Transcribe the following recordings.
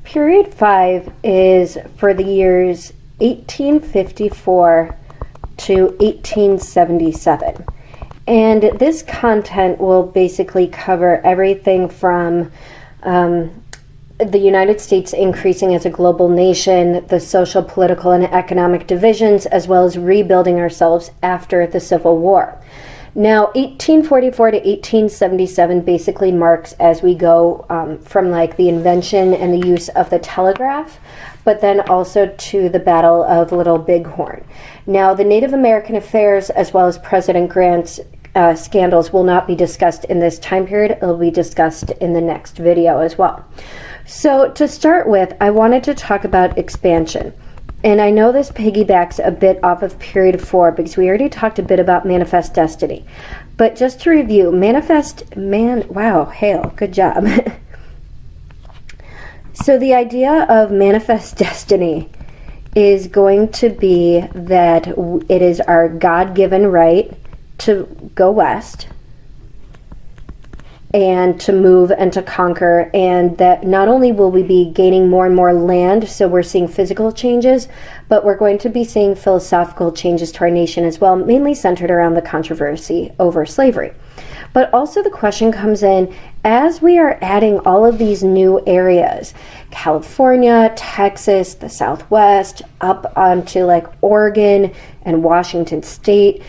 Period 5 is for the years 1854 to 1877. And this content will basically cover everything from the United States increasing as a global nation, the social, political, and economic divisions, as well as rebuilding ourselves after the Civil War. Now, 1844 to 1877 basically marks as we go from like the invention and the use of the telegraph, but then also to the Battle of Little Bighorn. Now, the Native American affairs, as well as President Grant's scandals, will not be discussed in this time period. It will be discussed in the next video as well. So to start with, I wanted to talk about expansion. And I know this piggybacks a bit off of period 4 because we already talked a bit about manifest destiny. But just to review, Hale, good job. So the idea of manifest destiny is going to be that it is our God-given right to go west and to move and to conquer, and that not only will we be gaining more and more land, so we're seeing physical changes, but we're going to be seeing philosophical changes to our nation as well, mainly centered around the controversy over slavery. But also the question comes in, as we are adding all of these new areas, California, Texas, the Southwest, up onto like Oregon and Washington State,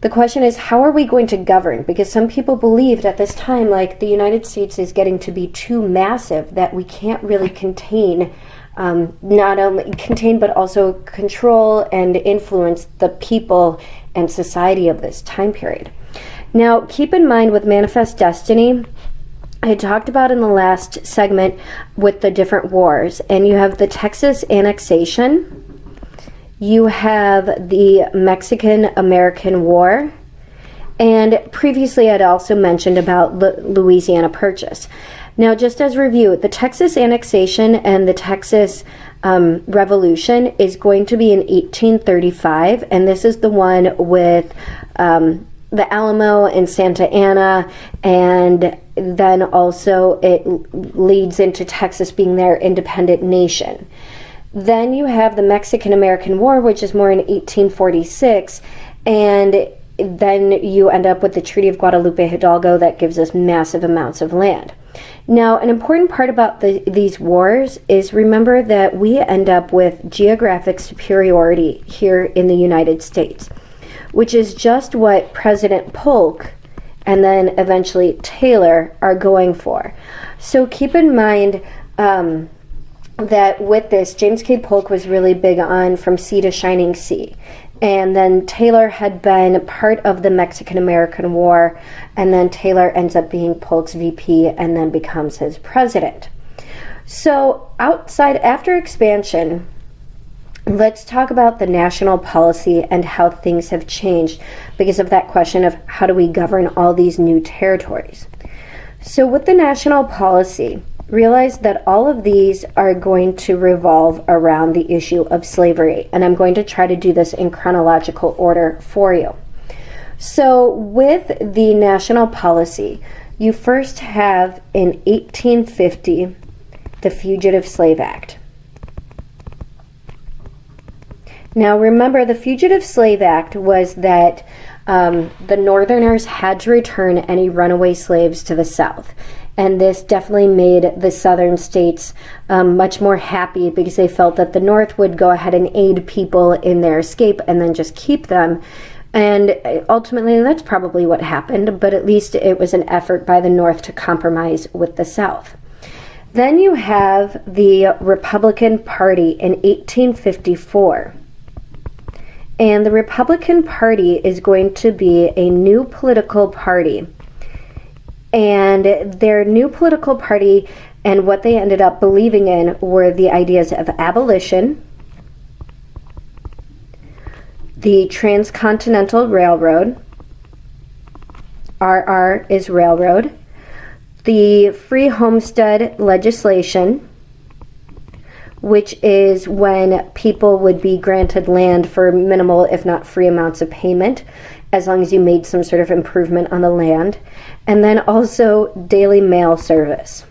the question is, how are we going to govern? Because some people believed at this time, like the United States is getting to be too massive that we can't really contain, not only contain, but also control and influence the people and society of this time period. Now, keep in mind with manifest destiny, I talked about in the last segment with the different wars, and you have the Texas annexation. You have the Mexican-American War, and previously I'd also mentioned about Louisiana Purchase. Now, just as review, the Texas annexation and the Texas Revolution is going to be in 1835, and this is the one with the Alamo and Santa Anna, and then also it leads into Texas being their independent nation. Then you have the Mexican-American War, which is more in 1846, and then you end up with the Treaty of Guadalupe Hidalgo that gives us massive amounts of land. Now, an important part about these wars is remember that we end up with geographic superiority here in the United States, which is just what President Polk and then eventually Taylor are going for. So keep in mind that with this, James K. Polk was really big on from sea to shining sea. And then Taylor had been part of the Mexican-American War, and then Taylor ends up being Polk's VP and then becomes his president. So after expansion, let's talk about the national policy and how things have changed because of that question of how do we govern all these new territories. So with the national policy, realize that all of these are going to revolve around the issue of slavery, and I'm going to try to do this in chronological order for you. So with the national policy, you first have in 1850 the Fugitive Slave Act. Now remember, the Fugitive Slave Act was that the Northerners had to return any runaway slaves to the South. And this definitely made the southern states much more happy because they felt that the North would go ahead and aid people in their escape and then just keep them. And ultimately, that's probably what happened, but at least it was an effort by the North to compromise with the South. Then you have the Republican Party in 1854. And the Republican Party is going to be a new political party. And their new political party and what they ended up believing in were the ideas of abolition, the Transcontinental Railroad, RR is railroad, the free homestead legislation, which is when people would be granted land for minimal, if not free amounts of payment, as long as you made some sort of improvement on the land, and then also daily mail service.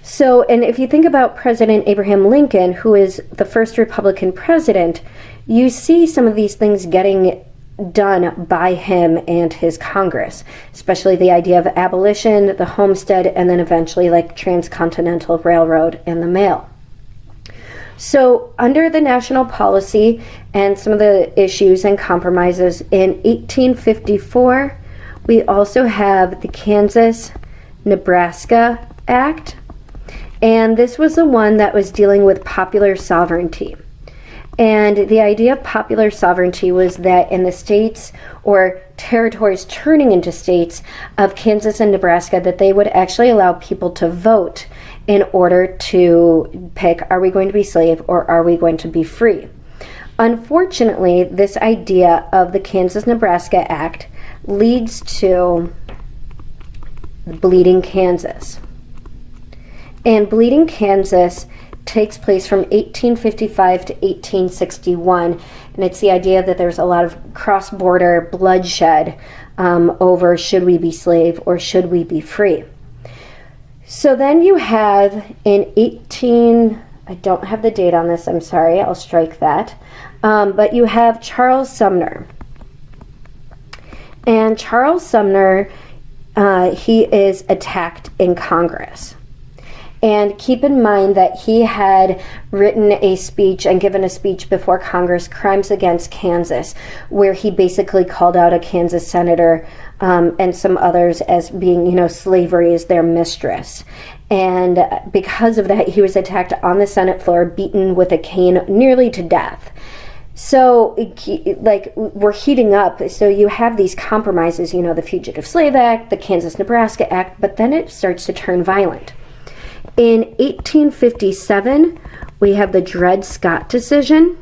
So, and if you think about President Abraham Lincoln, who is the first Republican president, you see some of these things getting done by him and his Congress, especially the idea of abolition, the homestead, and then eventually like transcontinental railroad and the mail. So under the national policy and some of the issues and compromises in 1854, we also have the Kansas-Nebraska Act, and this was the one that was dealing with popular sovereignty. And the idea of popular sovereignty was that in the states or territories turning into states of Kansas and Nebraska, that they would actually allow people to vote in order to pick, are we going to be slave or are we going to be free? Unfortunately, this idea of the Kansas-Nebraska Act leads to Bleeding Kansas. And Bleeding Kansas takes place from 1855 to 1861, and it's the idea that there's a lot of cross-border bloodshed over should we be slave or should we be free. So then you have in I don't have the date on this, I'm sorry, I'll strike that, but you have Charles Sumner. And Charles Sumner, he is attacked in Congress. And keep in mind that he had written a speech and given a speech before Congress, Crimes Against Kansas, where he basically called out a Kansas senator and some others as being, slavery is their mistress. And because of that, he was attacked on the Senate floor, beaten with a cane nearly to death. So, we're heating up. So you have these compromises, the Fugitive Slave Act, the Kansas-Nebraska Act, but then it starts to turn violent. In 1857, we have the Dred Scott decision,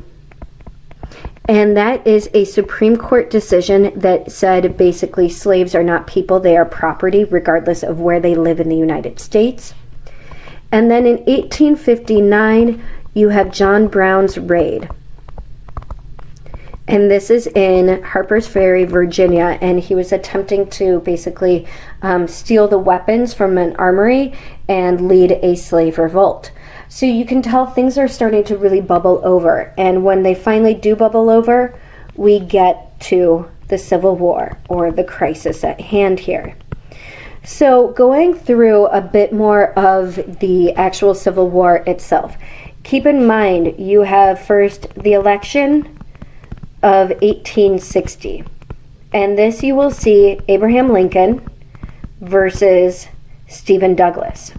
and that is a Supreme Court decision that said basically slaves are not people, they are property, regardless of where they live in the United States. And then in 1859, you have John Brown's raid. And this is in Harper's Ferry, Virginia, and he was attempting to basically steal the weapons from an armory and lead a slave revolt. So you can tell things are starting to really bubble over. And when they finally do bubble over, we get to the Civil War, or the crisis at hand here. So going through a bit more of the actual Civil War itself, keep in mind you have first the election of 1860. And this you will see Abraham Lincoln versus Stephen Douglas.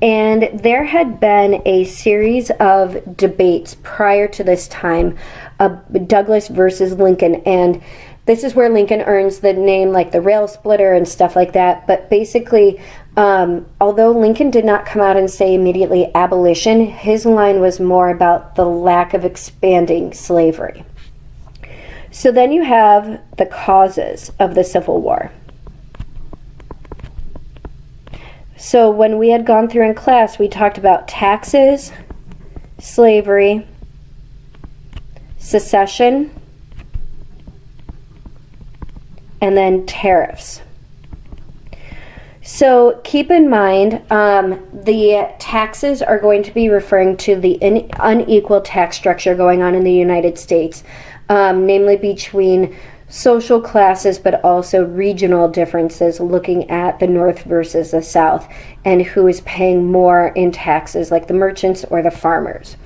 And there had been a series of debates prior to this time of Douglas versus Lincoln. And this is where Lincoln earns the name like the rail splitter and stuff like that. But basically, although Lincoln did not come out and say immediately abolition, his line was more about the lack of expanding slavery. So then you have the causes of the Civil War. So when we had gone through in class, we talked about taxes, slavery, secession, and then tariffs. So keep in mind, the taxes are going to be referring to the unequal tax structure going on in the United States. Namely between social classes, but also regional differences, looking at the North versus the South, and who is paying more in taxes, like the merchants or the farmers.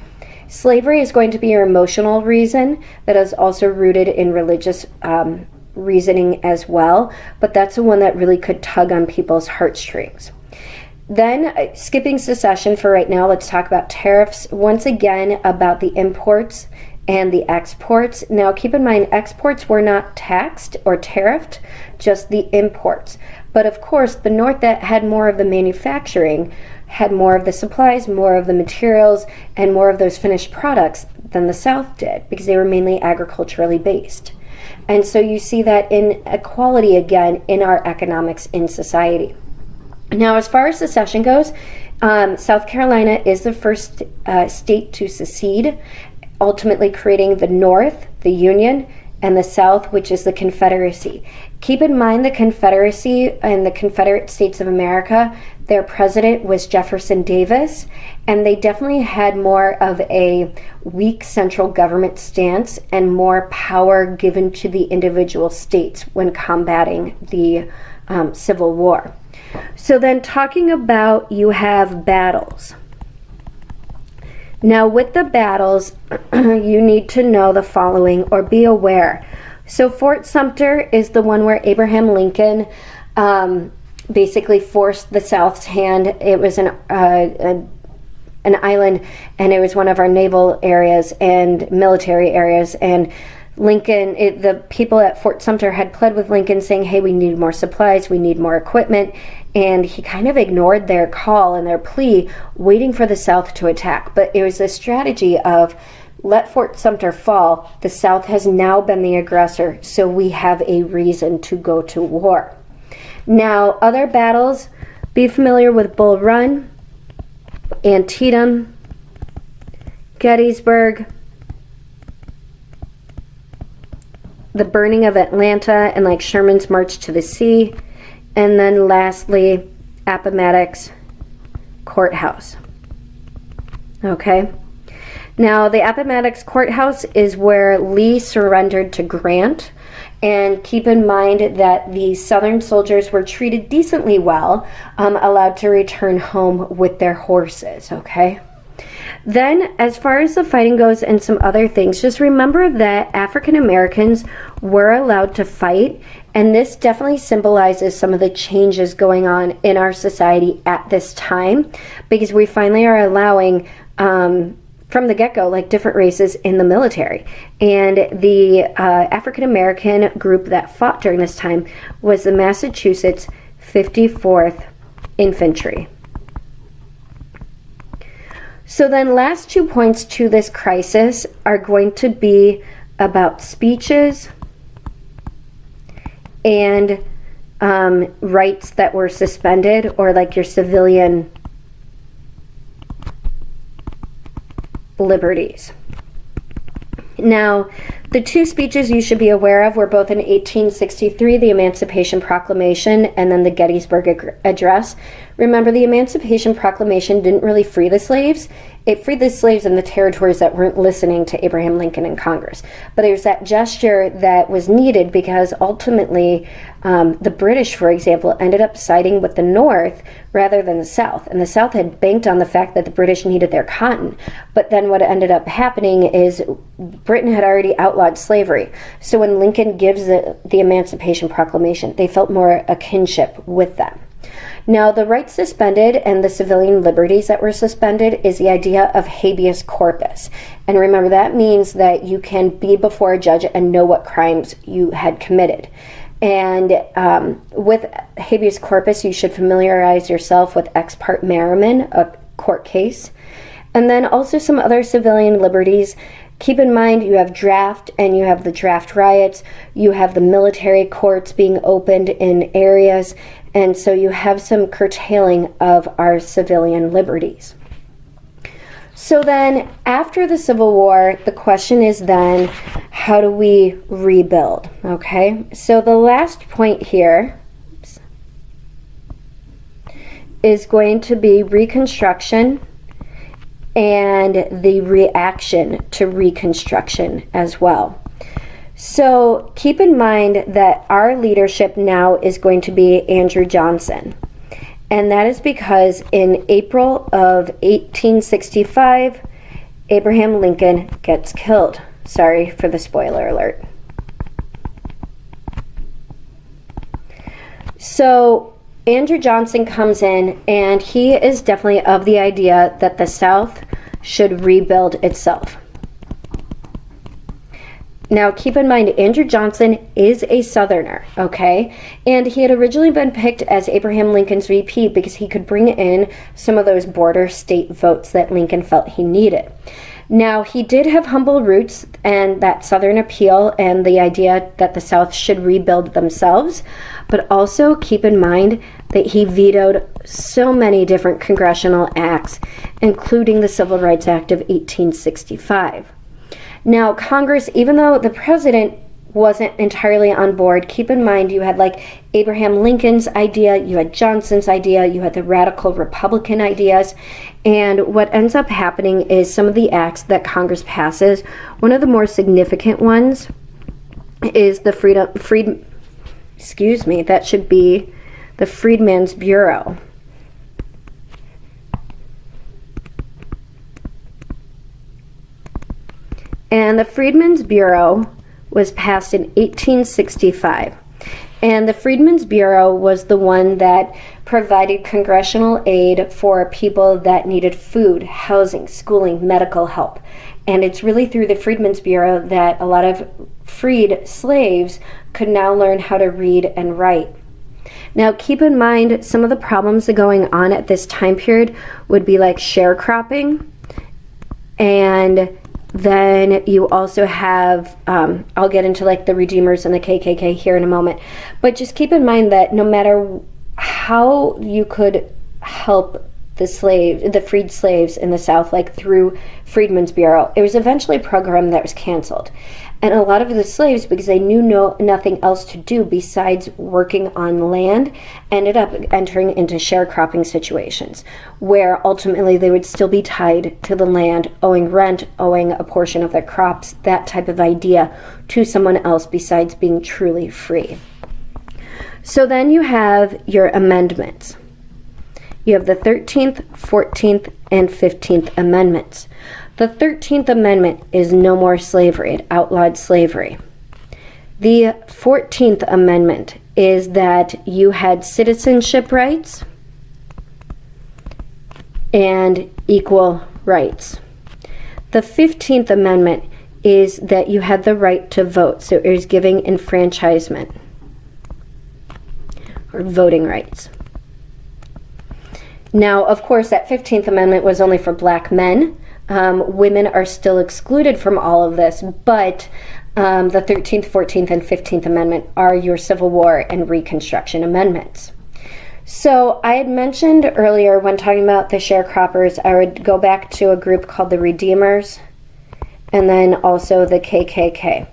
Slavery is going to be your emotional reason that is also rooted in religious reasoning as well, but that's the one that really could tug on people's heartstrings. Then, skipping secession for right now, let's talk about tariffs. Once again, about the imports and the exports. Now, keep in mind, exports were not taxed or tariffed, just the imports. But of course, the North that had more of the manufacturing had more of the supplies, more of the materials, and more of those finished products than the South did, because they were mainly agriculturally based. And so you see that inequality again in our economics in society. Now, as far as secession goes, South Carolina is the first state to secede, ultimately creating the North, the Union, and the South, which is the Confederacy. Keep in mind the Confederacy and the Confederate States of America, their president was Jefferson Davis, and they definitely had more of a weak central government stance and more power given to the individual states when combating the Civil War. So then talking about, you have battles. Now with the battles, you need to know the following or be aware. So Fort Sumter is the one where Abraham Lincoln basically forced the South's hand. It was an island, and it was one of our naval areas and military areas, and the people at Fort Sumter had pled with Lincoln saying, hey, we need more supplies, we need more equipment, and he kind of ignored their call and their plea, waiting for the South to attack. But it was a strategy of, let Fort Sumter fall, the South has now been the aggressor, so we have a reason to go to war. Now, other battles, be familiar with Bull Run, Antietam, Gettysburg, the burning of Atlanta, and like Sherman's March to the Sea, and then lastly, Appomattox Courthouse. Okay. Now, the Appomattox Courthouse is where Lee surrendered to Grant. And keep in mind that the Southern soldiers were treated decently well, allowed to return home with their horses, okay? Then, as far as the fighting goes and some other things, just remember that African Americans were allowed to fight, and this definitely symbolizes some of the changes going on in our society at this time, because we finally are allowing from the get-go, like different races in the military. And the African-American group that fought during this time was the Massachusetts 54th Infantry. So then last 2 points to this crisis are going to be about speeches and rights that were suspended, or like your civilian liberties. Now, the two speeches you should be aware of were both in 1863, the Emancipation Proclamation, and then the Gettysburg Address. Remember, the Emancipation Proclamation didn't really free the slaves. It freed the slaves in the territories that weren't listening to Abraham Lincoln and Congress. But it was that gesture that was needed because ultimately the British, for example, ended up siding with the North rather than the South. And the South had banked on the fact that the British needed their cotton. But then what ended up happening is Britain had already outlawed slavery. So when Lincoln gives the Emancipation Proclamation, they felt more a kinship with them. Now, the rights suspended and the civilian liberties that were suspended is the idea of habeas corpus. And remember, that means that you can be before a judge and know what crimes you had committed. And with habeas corpus, you should familiarize yourself with Ex parte Merriman, a court case. And then also some other civilian liberties. Keep in mind, you have draft, and you have the draft riots. You have the military courts being opened in areas. And so you have some curtailing of our civilian liberties. So then, after the Civil War, the question is then, how do we rebuild? Okay, so the last point here is going to be Reconstruction and the reaction to Reconstruction as well. So keep in mind that our leadership now is going to be Andrew Johnson. And that is because in April of 1865, Abraham Lincoln gets killed. Sorry for the spoiler alert. So Andrew Johnson comes in, and he is definitely of the idea that the South should rebuild itself. Now, keep in mind, Andrew Johnson is a Southerner, okay? And he had originally been picked as Abraham Lincoln's VP because he could bring in some of those border state votes that Lincoln felt he needed. Now, he did have humble roots and that Southern appeal and the idea that the South should rebuild themselves, but also keep in mind that he vetoed so many different congressional acts, including the Civil Rights Act of 1865. Now, Congress, even though the president wasn't entirely on board. Keep in mind, you had like Abraham Lincoln's idea, you had Johnson's idea, you had the radical Republican ideas, and what ends up happening is some of the acts that Congress passes, one of the more significant ones is the that should be the Freedmen's Bureau. And the Freedmen's Bureau was passed in 1865. And the Freedmen's Bureau was the one that provided congressional aid for people that needed food, housing, schooling, medical help. And it's really through the Freedmen's Bureau that a lot of freed slaves could now learn how to read and write. Now, keep in mind, some of the problems that are going on at this time period would be like sharecropping, and then you also have, I'll get into like the Redeemers and the KKK here in a moment, but just keep in mind that no matter how you could help the freed slaves in the South, like through Freedmen's Bureau, it was eventually a program that was canceled. And a lot of the slaves, because they knew nothing else to do besides working on land, ended up entering into sharecropping situations, where ultimately they would still be tied to the land, owing rent, owing a portion of their crops, that type of idea, to someone else besides being truly free. So then you have your amendments. You have the 13th, 14th, and 15th Amendments. The 13th Amendment is no more slavery. It outlawed slavery. The 14th Amendment is that you had citizenship rights and equal rights. The 15th Amendment is that you had the right to vote. So it was giving enfranchisement or voting rights. Now, of course, that 15th Amendment was only for black men. Women are still excluded from all of this, but the 13th, 14th, and 15th Amendment are your Civil War and Reconstruction amendments. So I had mentioned earlier when talking about the sharecroppers, I would go back to a group called the Redeemers and then also the KKK.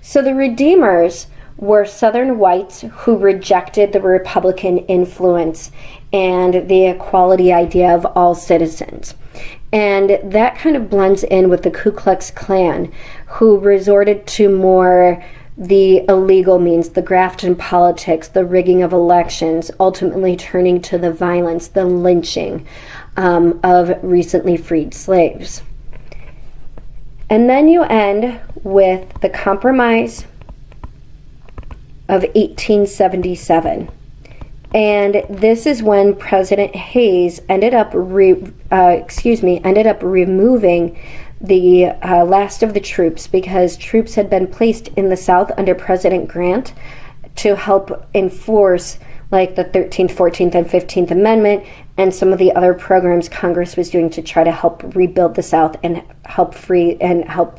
So the Redeemers were Southern whites who rejected the Republican influence and the equality idea of all citizens. And that kind of blends in with the Ku Klux Klan, who resorted to more the illegal means, the graft in politics, the rigging of elections, ultimately turning to the violence, the lynching of recently freed slaves. And then you end with the Compromise of 1877. And this is when President Hayes ended up removing the last of the troops, because troops had been placed in the South under President Grant to help enforce like the 13th, 14th, and 15th Amendment and some of the other programs Congress was doing to try to help rebuild the South and help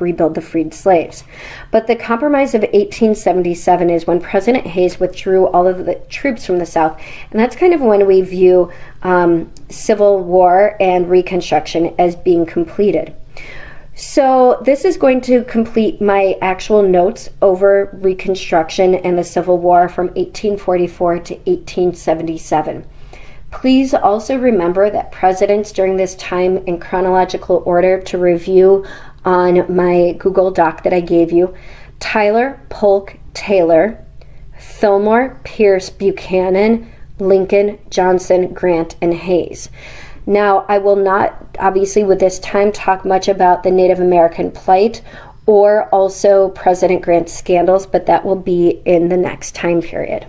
rebuild the freed slaves. But the Compromise of 1877 is when President Hayes withdrew all of the troops from the South, and that's kind of when we view Civil War and Reconstruction as being completed. So this is going to complete my actual notes over Reconstruction and the Civil War from 1844 to 1877. Please also remember that presidents during this time in chronological order to review on my Google Doc that I gave you: Tyler, Polk, Taylor, Fillmore, Pierce, Buchanan, Lincoln, Johnson, Grant, and Hayes. Now, I will not, obviously, with this time, talk much about the Native American plight or also President Grant's scandals, but that will be in the next time period.